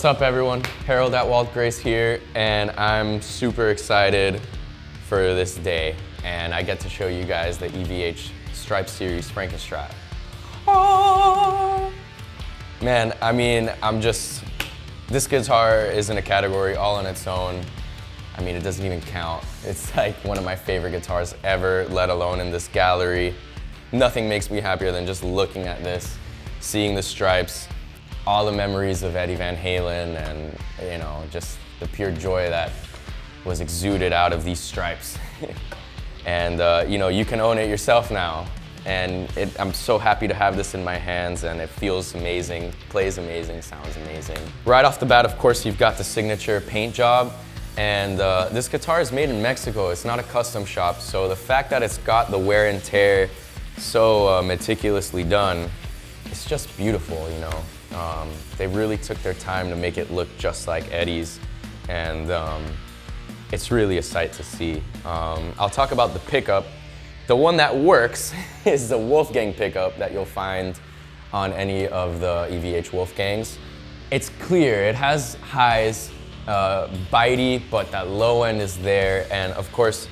What's up everyone? Harold at Walt Grace here, and I'm super excited for this day. And I get to show you guys the EVH Striped Series Frankenstein. Oh! Man, I mean, this guitar is in a category all on its own. I mean, it doesn't even count. It's like one of my favorite guitars ever, let alone in this gallery. Nothing makes me happier than just looking at this, seeing the stripes, all the memories of Eddie Van Halen, and you know, just the pure joy that was exuded out of these stripes. And you know, you can own it yourself now. And I'm so happy to have this in my hands, and it feels amazing, plays amazing, sounds amazing. Right off the bat, of course, you've got the signature paint job. And this guitar is made in Mexico. It's not a custom shop, so the fact that it's got the wear and tear so meticulously done, it's just beautiful, you know. They really took their time to make it look just like Eddie's, and it's really a sight to see. I'll talk about the pickup. The one that works is the Wolfgang pickup that you'll find on any of the EVH Wolfgangs. It's clear, it has highs, bitey, but that low end is there, and of course,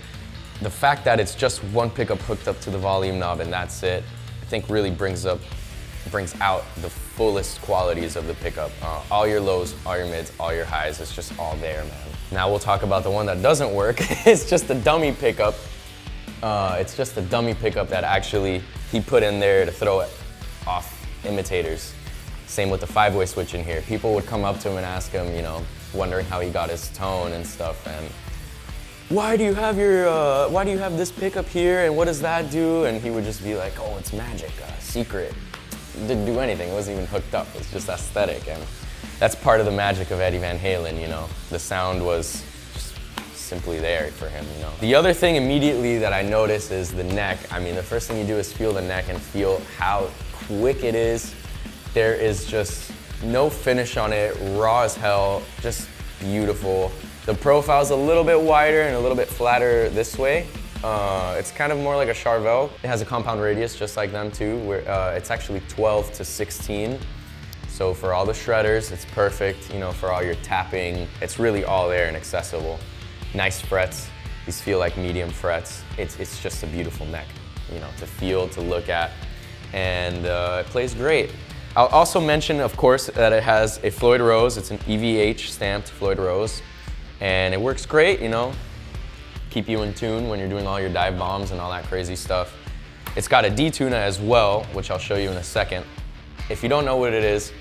the fact that it's just one pickup hooked up to the volume knob and that's it, I think really brings out the fullest qualities of the pickup. All your lows, all your mids, all your highs, it's just all there, man. Now we'll talk about the one that doesn't work. It's just a dummy pickup. It's just a dummy pickup that actually he put in there to throw it off imitators. Same with the 5-way switch in here. People would come up to him and ask him, you know, wondering how he got his tone and stuff, and why do you have this pickup here, and what does that do? And he would just be like, oh, it's magic, secret. It didn't do anything, it wasn't even hooked up, it's just aesthetic, and that's part of the magic of Eddie Van Halen, you know. The sound was just simply there for him, you know. The other thing immediately that I notice is the neck. I mean, the first thing you do is feel the neck and feel how quick it is. There is just no finish on it, raw as hell, just beautiful. The profile's a little bit wider and a little bit flatter this way. It's kind of more like a Charvel. It has a compound radius just like them too, where it's actually 12 to 16. So for all the shredders, it's perfect. You know, for all your tapping, it's really all there and accessible. Nice frets, these feel like medium frets. It's just a beautiful neck, you know, to feel, to look at, and it plays great. I'll also mention, of course, that it has a Floyd Rose. It's an EVH stamped Floyd Rose, and it works great, you know. Keep you in tune when you're doing all your dive bombs and all that crazy stuff. It's got a D-tuner as well, which I'll show you in a second. If you don't know what it is,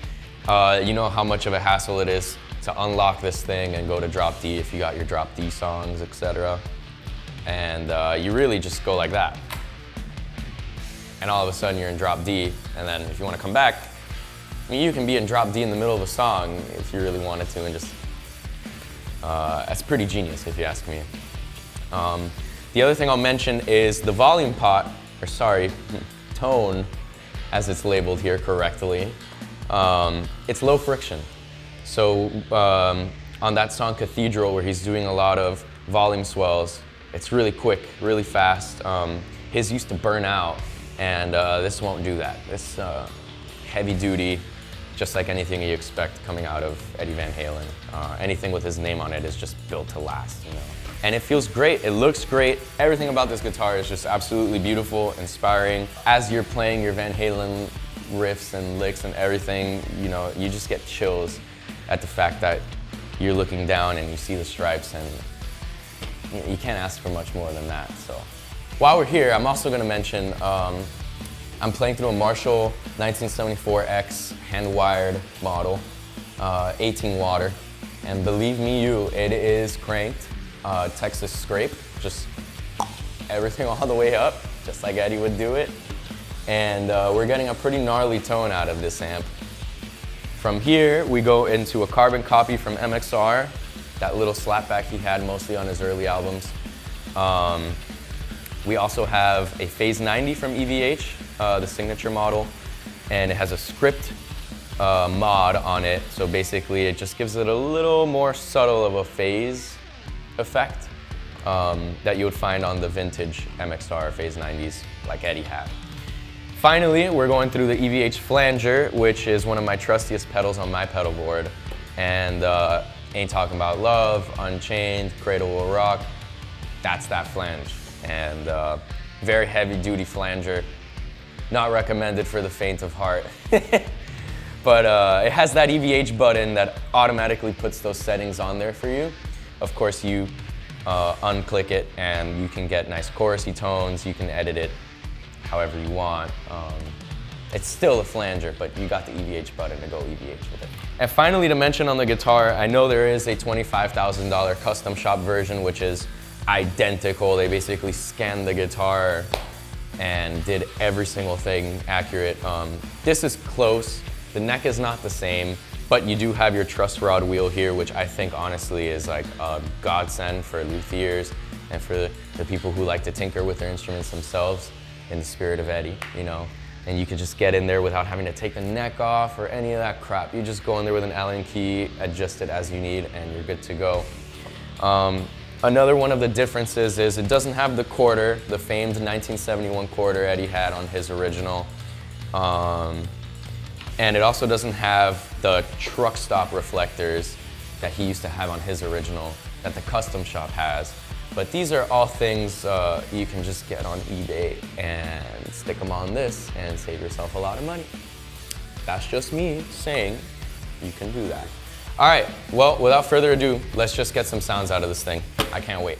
you know how much of a hassle it is to unlock this thing and go to drop D if you got your drop D songs, etc. And you really just go like that. And all of a sudden you're in drop D, and then if you want to come back, I mean, you can be in drop D in the middle of a song if you really wanted to, and just, that's pretty genius if you ask me. The other thing I'll mention is the volume pot, or sorry, tone, as it's labeled here correctly. It's low friction. So on that song Cathedral, where he's doing a lot of volume swells, it's really quick, really fast. His used to burn out, and this won't do that. This heavy duty, just like anything you expect coming out of Eddie Van Halen. Anything with his name on it is just built to last, you know. And it feels great, it looks great. Everything about this guitar is just absolutely beautiful, inspiring. As you're playing your Van Halen riffs and licks and everything, you know, you just get chills at the fact that you're looking down and you see the stripes, and you can't ask for much more than that. So while we're here, I'm also gonna mention, I'm playing through a Marshall 1974X hand-wired model, 18 water, and believe me you, it is cranked. Texas scrape, just everything all the way up, just like Eddie would do it. And we're getting a pretty gnarly tone out of this amp. From here, we go into a carbon copy from MXR, that little slapback he had mostly on his early albums. We also have a Phase 90 from EVH, the signature model, and it has a script mod on it. So basically, it just gives it a little more subtle of a phase effect that you would find on the vintage MXR Phase 90s like Eddie had. Finally, we're going through the EVH flanger, which is one of my trustiest pedals on my pedal board. And Ain't Talking About Love, Unchained, Cradle Will Rock, that's that flange. And very heavy duty flanger, not recommended for the faint of heart. But it has that EVH button that automatically puts those settings on there for you. Of course, you unclick it and you can get nice chorusy tones, you can edit it however you want. It's still a flanger, but you got the EVH button to go EVH with it. And finally, to mention on the guitar, I know there is a $25,000 custom shop version, which is identical. They basically scanned the guitar and did every single thing accurate. This is close. The neck is not the same, but you do have your truss rod wheel here, which I think honestly is like a godsend for luthiers and for the people who like to tinker with their instruments themselves in the spirit of Eddie, you know? And you can just get in there without having to take the neck off or any of that crap. You just go in there with an Allen key, adjust it as you need, and you're good to go. Another one of the differences is it doesn't have the quarter, the famed 1971 quarter Eddie had on his original. And it also doesn't have the truck stop reflectors that he used to have on his original that the custom shop has. But these are all things you can just get on eBay and stick them on this and save yourself a lot of money. That's just me saying you can do that. All right, well, without further ado, let's just get some sounds out of this thing. I can't wait.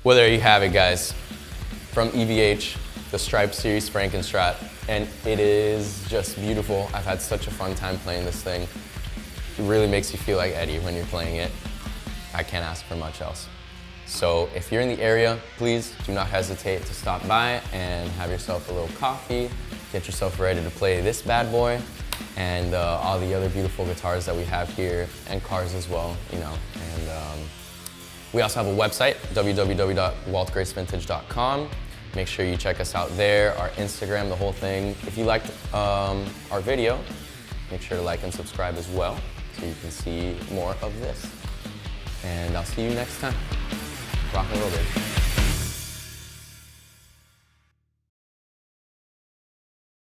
Well, there you have it, guys. From EVH, the Striped Series Frankenstein, and it is just beautiful. I've had such a fun time playing this thing. It really makes you feel like Eddie when you're playing it. I can't ask for much else. So if you're in the area, please do not hesitate to stop by and have yourself a little coffee, get yourself ready to play this bad boy, and all the other beautiful guitars that we have here, and cars as well, you know. And we also have a website, www.waltgracevintage.com. Make sure you check us out there, our Instagram, the whole thing. If you liked our video, make sure to like and subscribe as well so you can see more of this. And I'll see you next time. Rock and roll, baby.